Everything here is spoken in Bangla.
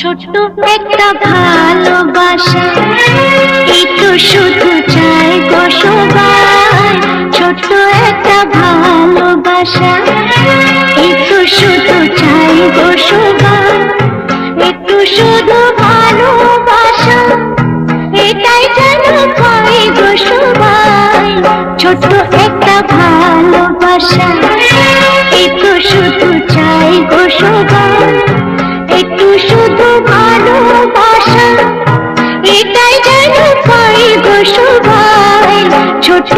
ছোট্ট একটা ভালোবাসা, একটু শুধু চাই গো সবাই। ছোট্ট একটা ভালোবাসা, একটু শুধু চাই গো সবাই। একটু শুধু ভালোবাসা, এটাই যেন পাই গো সবাই। ছোট্ট একটা ভালোবাসা, একটু শুধু চাই গো সবাই। একটু শুধু ভালোবাসা, এটাই যেন পাই গো সবাই। ছোট্ট